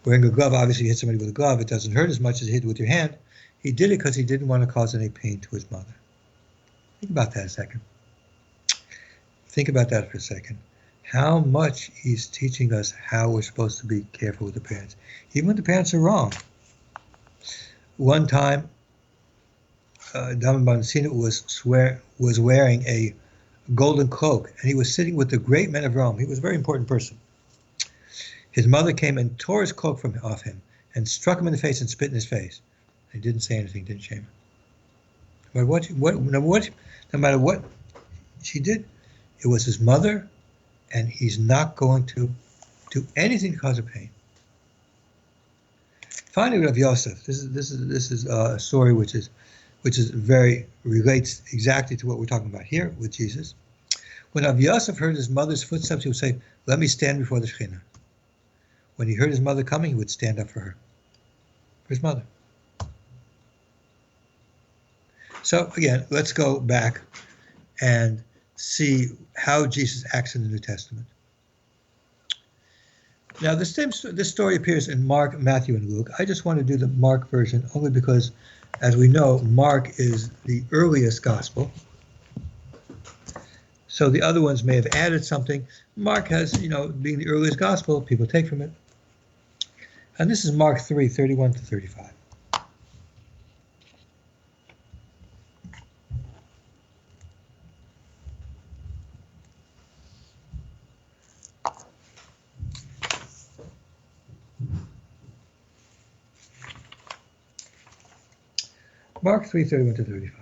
Wearing a glove, obviously you hit somebody with a glove, it doesn't hurt as much as you hit with your hand. He did it because he didn't want to cause any pain to his mother. Think about that a second. Think about that for a second. How much he's teaching us how we're supposed to be careful with the parents, even when the parents are wrong. One time, Dama ben Asina was wearing a golden cloak, and he was sitting with the great men of Rome. He was a very important person. His mother came and tore his cloak off him and struck him in the face and spit in his face. He didn't say anything, didn't shame him. No matter what she did, it was his mother, and he's not going to do anything to cause her pain. Finally, Rav Yosef. This is a story which relates exactly to what we're talking about here with Jesus. When Rav Yosef heard his mother's footsteps, he would say, "Let me stand before the Shekhinah." When he heard his mother coming, he would stand up for her, for his mother. So again, let's go back and see how Jesus acts in the New Testament. Now, this story appears in Mark, Matthew, and Luke. I just want to do the Mark version only because, as we know, Mark is the earliest gospel. So the other ones may have added something. Mark has, being the earliest gospel, people take from it. And this is Mark 3, 31 to 35. Mark 3, 31 to 35.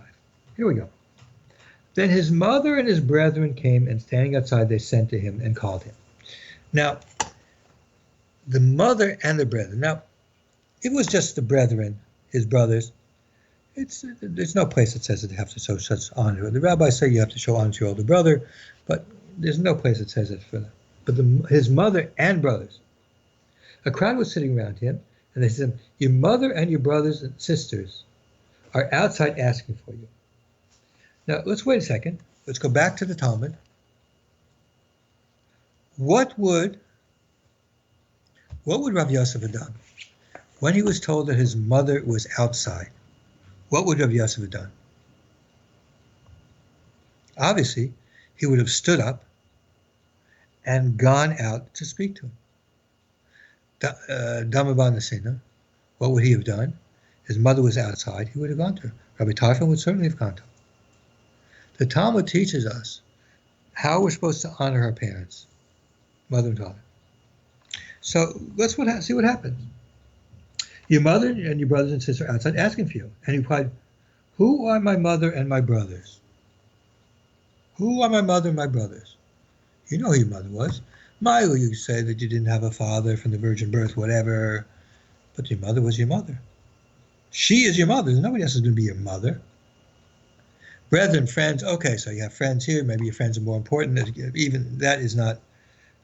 Here we go. Then his mother and his brethren came, and standing outside, they sent to him and called him. Now, the mother and the brethren. Now, if it was just the brethren, his brothers, there's no place that says that they have to show such honor. The rabbis say you have to show honor to your older brother, but there's no place that says it for them. But his mother and brothers. A crowd was sitting around him, and they said, "Your mother and your brothers and sisters are outside asking for you." Now, let's wait a second. Let's go back to the Talmud. What would Rav Yosef have done when he was told that his mother was outside? What would Rav Yosef have done? Obviously, he would have stood up and gone out to speak to him. Dama ben Asina, what would he have done? His mother was outside, he would have gone to her. Rabbi Tarfon would certainly have gone to her. The Talmud teaches us how we're supposed to honor our parents, mother and father. So let's see what happens. Your mother and your brothers and sisters are outside asking for you. And he replied, "Who are my mother and my brothers?" Who are my mother and my brothers? You know who your mother was. Milo, you say that you didn't have a father from the virgin birth, whatever. But your mother was your mother. She is your mother. Nobody else is going to be your mother. Brethren, friends, okay, so you have friends here. Maybe your friends are more important. Even that is not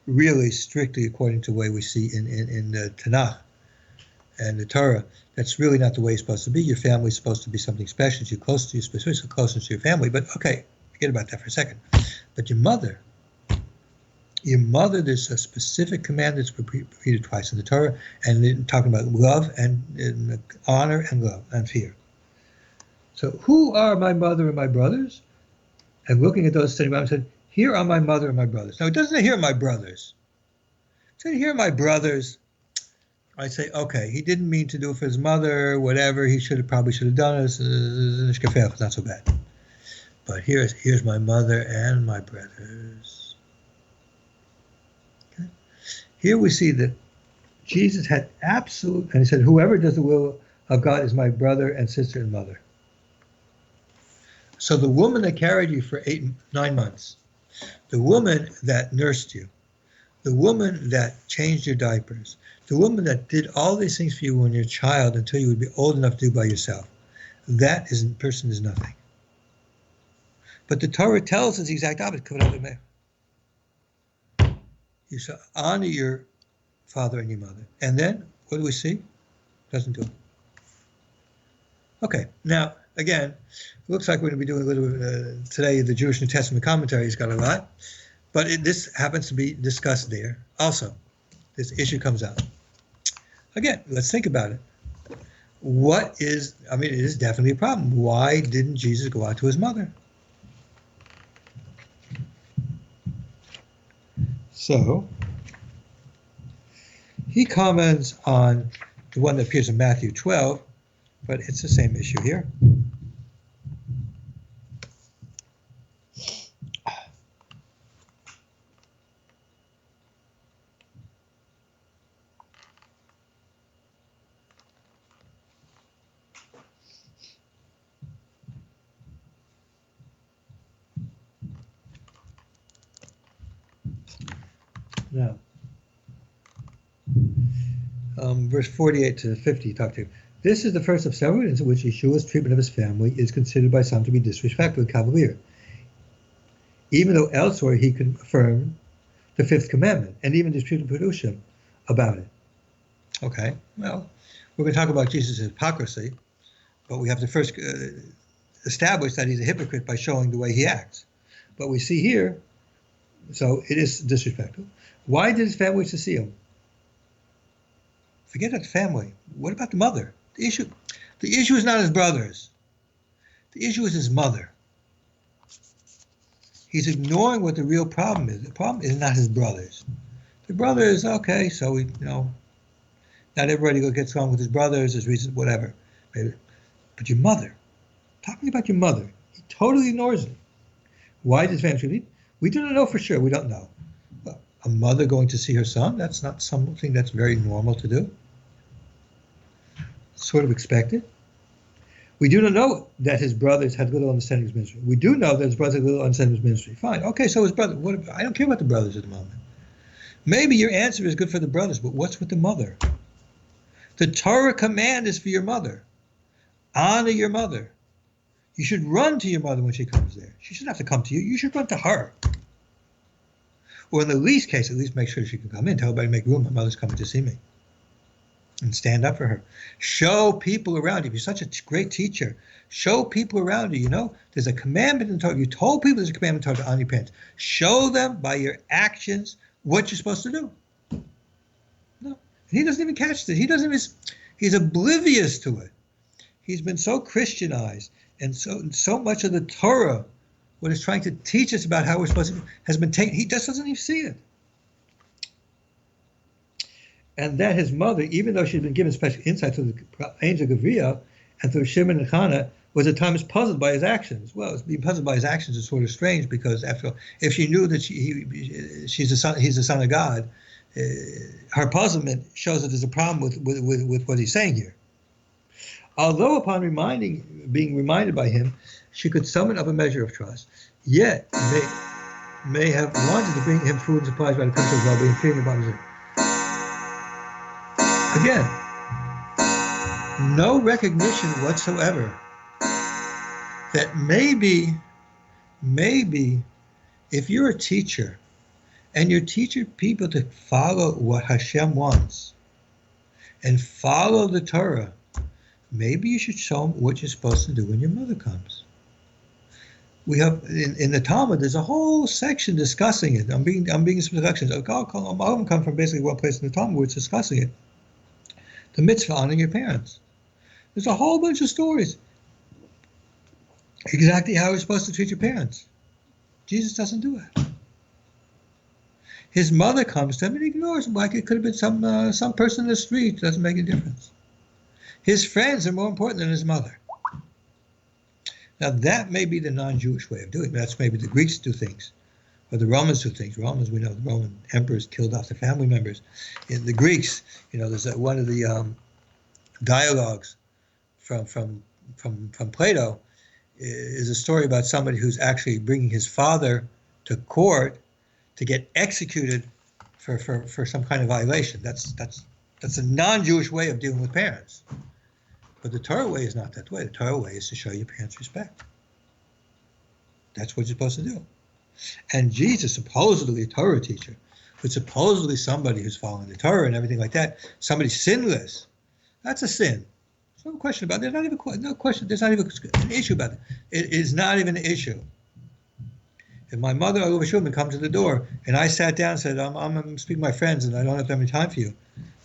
really strictly according to the way we see in the Tanakh. and the Torah, that's really not the way it's supposed to be. Your family is supposed to be something special. You're close to you, especially closeness to your family. But okay, forget about that for a second. But your mother, there's a specific command that's repeated twice in the Torah, and talking about love and honor and love and fear. So who are my mother and my brothers? And looking at those things, I said, here are my mother and my brothers. Now, it doesn't say here are my brothers. It said here are my brothers. I say, okay, he didn't mean to do it for his mother, whatever. He probably should have done it. It's not so bad. But here's my mother and my brothers. Okay. Here we see that Jesus had absolute, and he said, whoever does the will of God is my brother and sister and mother. So the woman that carried you for 9 months, the woman that nursed you, the woman that changed your diapers, the woman that did all these things for you when you're a child until you would be old enough to do by yourself, that person is nothing. But the Torah tells us the exact opposite. You shall honor your father and your mother. And then, what do we see? Doesn't do it. Okay, now, again, it looks like we're going to be doing a little today. The Jewish New Testament commentary's got a lot, but this happens to be discussed there. Also, this issue comes out. Again, let's think about it. It is definitely a problem. Why didn't Jesus go out to his mother? So, he comments on the one that appears in Matthew 12, but it's the same issue here. Now, verse 48 to 50, talk to you. This is the first of several instances in which Yeshua's treatment of his family is considered by some to be disrespectful and cavalier, even though elsewhere he confirmed the fifth commandment and even disputed Perushim about it. Okay, well, we're going to talk about Jesus' hypocrisy, but we have to first establish that he's a hypocrite by showing the way he acts. But we see here, so it is disrespectful. Why did his family wish to see him? Forget about the family. What about the mother? The issue is not his brothers. The issue is his mother. He's ignoring what the real problem is. The problem is not his brothers. The brothers, okay, so not everybody gets along with his brothers, there's reasons, whatever. But your mother, talking about your mother, he totally ignores it. Why does family? We do not know for sure. We don't know. Well, a mother going to see her son, that's not something that's very normal to do. Sort of expected. We do not know that his brothers had little understanding of his ministry. We do know that his brothers had little understanding of his ministry. Fine. Okay, so his brother, I don't care about the brothers at the moment. Maybe your answer is good for the brothers, but what's with the mother? The Torah command is for your mother. Honor your mother. You should run to your mother when she comes there. She shouldn't have to come to you. You should run to her. Or in the least case, at least make sure she can come in. Tell everybody to make room. My mother's coming to see me. And stand up for her. Show people around you. If you're such a great teacher, show people around you. There's a commandment in the Torah. You told people there's a commandment in the Torah to honor your parents. Show them by your actions what you're supposed to do. No. He doesn't even catch this. He's oblivious to it. He's been so Christianized, and so much of the Torah, what it's trying to teach us about how we're supposed to, has been taken. He just doesn't even see it. And that his mother, even though she'd been given special insight through the angel Gavriel and through Shimon and Hannah, was at times puzzled by his actions. Well, being puzzled by his actions is sort of strange because, after all, if she knew that he's the son of God, her puzzlement shows that there's a problem with what he's saying here. Although upon being reminded by him, she could summon up a measure of trust, yet may have wanted to bring him food and supplies by the principle of well-being, fearing about his. Again, no recognition whatsoever that maybe if you're a teacher and you're teaching people to follow what Hashem wants, and follow the Torah, maybe you should show them what you're supposed to do when your mother comes. We have in the Talmud, there's a whole section discussing it. I'm being some sections. All of them come from basically one place in the Talmud where it's discussing it. The mitzvah honoring your parents. There's a whole bunch of stories. Exactly how you're supposed to treat your parents. Jesus doesn't do that. His mother comes to him and ignores him like it could have been some person in the street. Doesn't make a difference. His friends are more important than his mother. Now that may be the non-Jewish way of doing it. That's maybe the Greeks do things, or the Romans do things. Romans, we know the Roman emperors killed off their family members. In the Greeks, there's one of the dialogues from Plato is a story about somebody who's actually bringing his father to court to get executed for some kind of violation. That's a non-Jewish way of dealing with parents. But the Torah way is not that way. The Torah way is to show your parents respect. That's what you're supposed to do. And Jesus, supposedly a Torah teacher, but supposedly somebody who's following the Torah and everything like that, somebody sinless, that's a sin. There's no question about it. There's not even an issue about it. It is not even an issue. If my mother, Rabbi Moshe Shulman, come to the door and I sat down and said, I'm speaking to my friends and I don't have any time for you,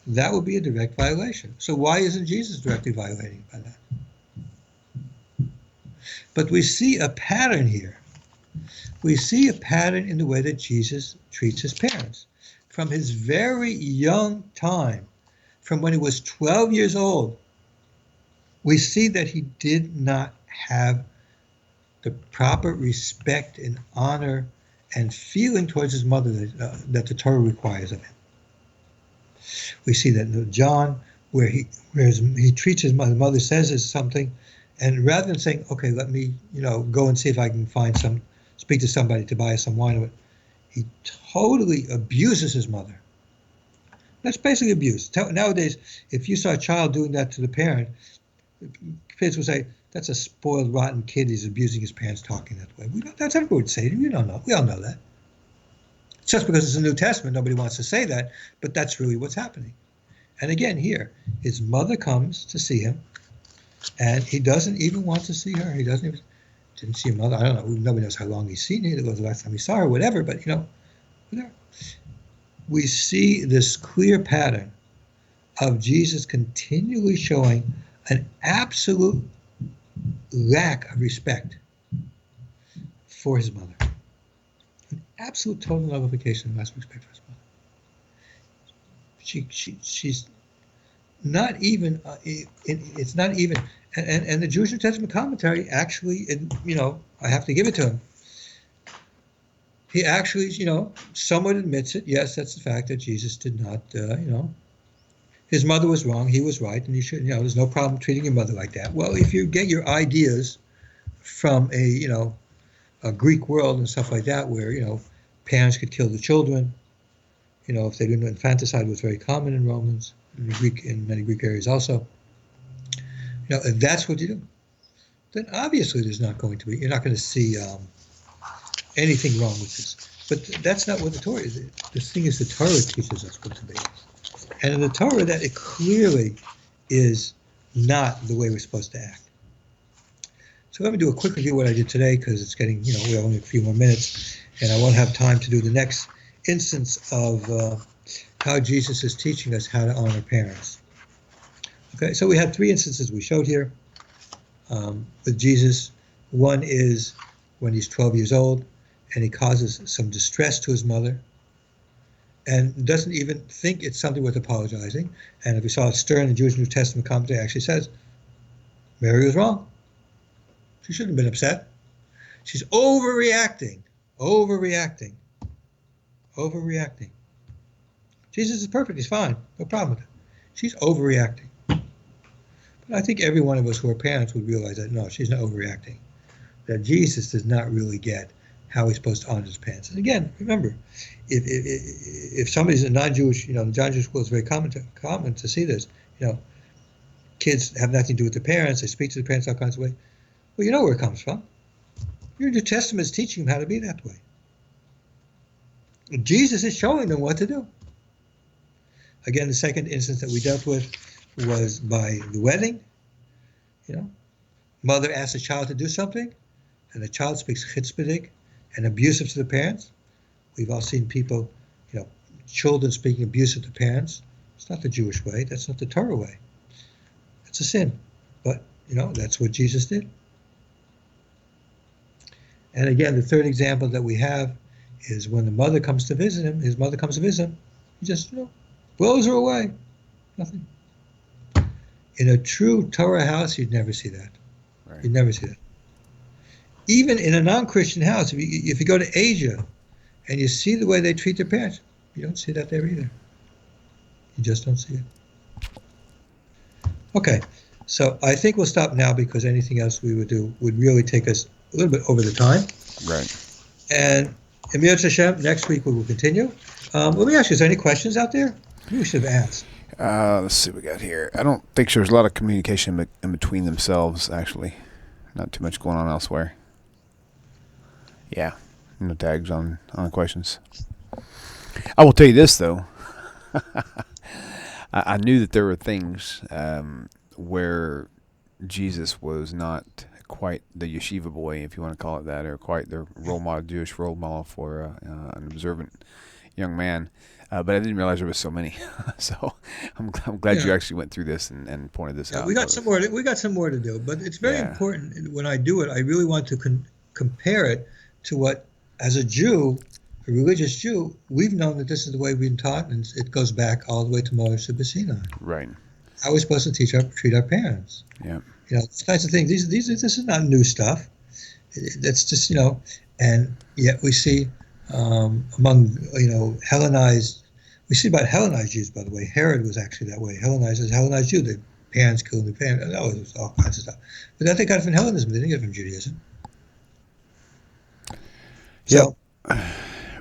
that would be a direct violation. So why isn't Jesus directly violating by that? But we see a pattern here. We see a pattern in the way that Jesus treats his parents. From his very young time, from when he was 12 years old, we see that he did not have the proper respect and honor and feeling towards his mother that the Torah requires of him. We see that in John, where he treats his mother. The mother says something, and rather than saying, "Okay, let me, go and see if I can speak to somebody to buy some wine," he totally abuses his mother. That's basically abuse. Nowadays, if you saw a child doing that to the parent, kids would say, "That's a spoiled, rotten kid. He's abusing his parents, talking that way." That's what everyone would say. We don't know. We all know that. Just because it's a New Testament, nobody wants to say that, but that's really what's happening. And again, here, his mother comes to see him, and he doesn't even want to see her. He didn't see her mother. I don't know. Nobody knows how long he's seen her. It was the last time he saw her, whatever. But whatever. We see this clear pattern of Jesus continually showing an absolute lack of respect for his mother. An absolute total nullification of respect for his mother. She's not even. It's not even. And the Jewish New Testament commentary actually, I have to give it to him. He actually, somewhat admits it. Yes, that's the fact that Jesus did not, his mother was wrong. He was right, and you should, there's no problem treating your mother like that. Well, if you get your ideas from a Greek world and stuff like that, where parents could kill the children, if they didn't, infanticide was very common in Romans, in many Greek areas also. If that's what you do, then obviously you're not going to see anything wrong with this. But that's not what the Torah is. The thing is, the Torah teaches us what to be. And in the Torah, that it clearly is not the way we're supposed to act. So let me do a quick review of what I did today, because it's getting, we have only a few more minutes, and I won't have time to do the next instance of how Jesus is teaching us how to honor parents. Okay, so we had 3 instances we showed here with Jesus. One is when he's 12 years old, and he causes some distress to his mother, and doesn't even think it's something worth apologizing. And if we saw Stuart in the Jewish New Testament commentary, actually says, Mary was wrong. She shouldn't have been upset. She's overreacting. Jesus is perfect. He's fine. No problem with it. She's overreacting. But I think every one of us who are parents would realize that, no, she's not overreacting. That Jesus does not really get how he's supposed to honor his parents. And again, remember, if somebody's a non-Jewish, the non-Jewish world is very common to see this. Kids have nothing to do with their parents. They speak to their parents all kinds of ways. Well, you know where it comes from. Your New Testament is teaching them how to be that way. Jesus is showing them what to do. Again, the second instance that we dealt with was by the wedding. Mother asks a child to do something, and the child speaks chitzpahdik and abusive to the parents. We've all seen people, children speaking abusive to parents. It's not the Jewish way. That's not the Torah way. It's a sin. But, that's what Jesus did. And again, the third example that we have is when the mother comes to visit him, his mother comes to visit him, he just, blows her away. Nothing. In a true Torah house, you'd never see that. Right. You'd never see that. Even in a non-Christian house, if you go to Asia and you see the way they treat their parents, you don't see that there either. You just don't see it. Okay, so I think we'll stop now because anything else we would do would really take us a little bit over the time. Right. And Emir Hashem, next week we will continue. Let me ask you, is there any questions out there? We should have asked. Let's see what we got here. I don't think there's a lot of communication in between themselves, actually. Not too much going on elsewhere. Yeah, no tags on the questions. I will tell you this, though. I knew that there were things where Jesus was not quite the yeshiva boy, if you want to call it that, or quite the Jewish role model for an observant young man. But I didn't realize there was so many. So I'm glad you actually went through this and pointed this out. We got some more. We got some more to do, but it's very important. When I do it, I really want to compare it to what, as a Jew, a religious Jew, we've known that this is the way we've been taught, and it goes back all the way to Moshe Sinai. Right. How we're supposed to treat our parents. Yeah. These kinds of things. This is not new stuff. That's just and yet we see among Hellenized. We see about Hellenized Jews, by the way. Herod was actually that way. Hellenized Jew. The parents killing the parents. That was all kinds of stuff. But that they got it from Hellenism. They didn't get it from Judaism. So,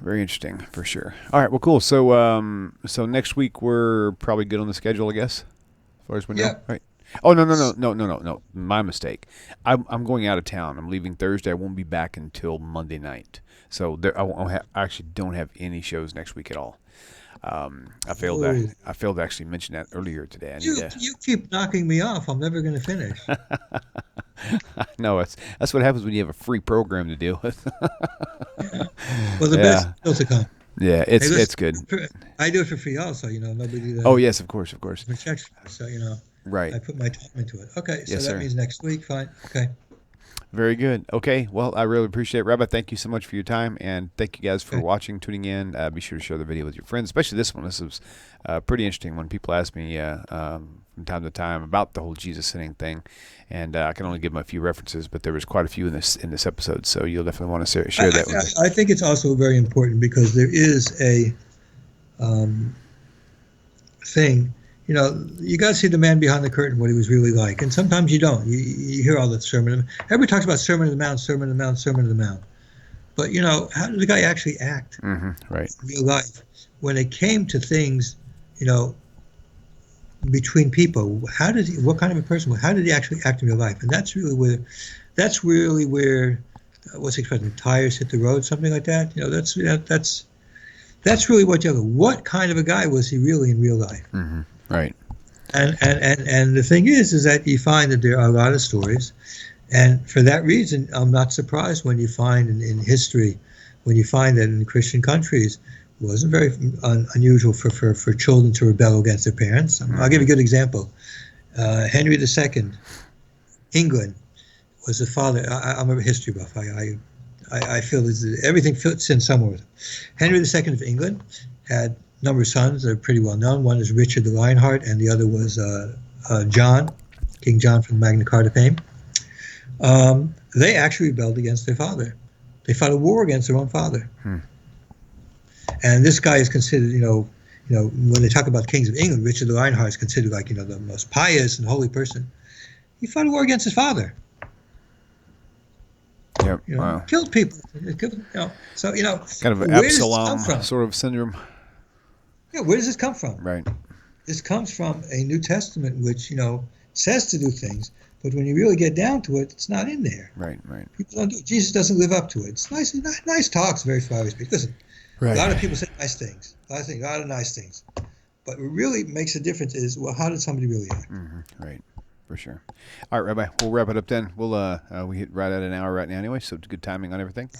very interesting for sure. All right, well, cool. So, so next week we're probably good on the schedule, I guess, as far as we know. Yeah. Right. Oh no! My mistake. I'm going out of town. I'm leaving Thursday. I won't be back until Monday night. So I actually don't have any shows next week at all. I failed to actually mention that earlier today. You keep knocking me off. I'm never going to finish. No, that's what happens when you have a free program to deal with. Well, the best is still to come. Yeah, it's good. I do it for free also. Nobody. Oh yes, of course. So Right. I put my time into it. Okay, so yes, that sir. means next week. Fine. Okay. Very good. Okay. Well, I really appreciate it. Rabbi, thank you so much for your time, and thank you guys for watching, tuning in. Be sure to share the video with your friends, especially this one. This was pretty interesting when people ask me from time to time about the whole Jesus sinning thing, and I can only give them a few references, but there was quite a few in this episode, so you'll definitely want to share that with me. I think it's also very important because there is a thing. You got to see the man behind the curtain, what he was really like. And sometimes you don't. You hear all the Sermon. Everybody talks about Sermon on the Mount, Sermon on the Mount, Sermon on the Mount. But, how did the guy actually act right. in real life? When it came to things, between people, what kind of a person, how did he actually act in real life? And that's really where what's the expression, tires hit the road, something like that. That's really what kind of a guy was he really in real life? Mm-hmm. Right. And the thing is that you find that there are a lot of stories, and for that reason, I'm not surprised when you find in history, when you find that in Christian countries, it wasn't very unusual for children to rebel against their parents. I'll give you a good example. Henry II, England, was the father. I'm a history buff. I feel everything fits in somewhere with him. Henry II of England had a number of sons that are pretty well known. One is Richard the Lionheart, and the other was John, King John from Magna Carta fame. They actually rebelled against their father. They fought a war against their own father. And this guy is considered, when they talk about kings of England, Richard the Lionheart is considered like, the most pious and holy person. He fought a war against his father. Yep. Wow. Killed people. So kind of an Absalom sort of syndrome. Yeah, where does this come from? Right. This comes from a New Testament which says to do things, but when you really get down to it, it's not in there. Right. People don't do it. Jesus doesn't live up to it. It's nice talks, very flowery speech. Listen, a lot of people say nice things. A lot of nice things, But what really makes a difference is, well, how did somebody really act? Mm-hmm. Right. For sure. All right, Rabbi, we'll wrap it up then. We'll we hit right at an hour right now anyway, so it's good timing on everything.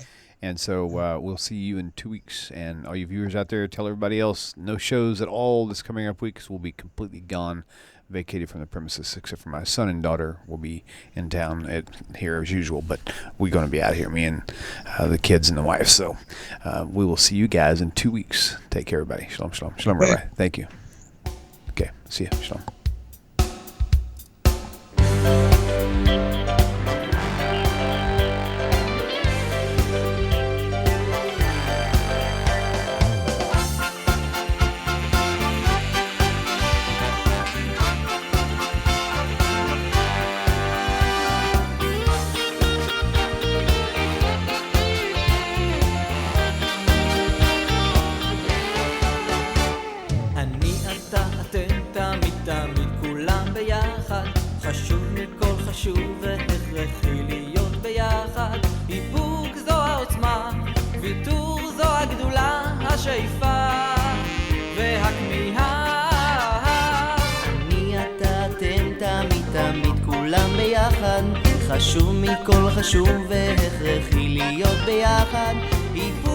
And so we'll see you in 2 weeks. And all you viewers out there, tell everybody else, no shows at all this coming up week, because we'll be completely gone, vacated from the premises, except for my son and daughter will be in town here as usual. But we're going to be out here, me and the kids and the wife. So we will see you guys in 2 weeks. Take care, everybody. Shalom, shalom. Shalom, Rabbi. Thank you. Okay, see you. Shalom. חשוב והכרחי להיות ביחד. איפוק זו העוצמה, ויתור זו הגדולה, השאיפה והכמיהה. אני אתה אתם תמיד תמיד כולם ביחד. חשוב מכל חשוב והכרחי להיות ביחד. איפוק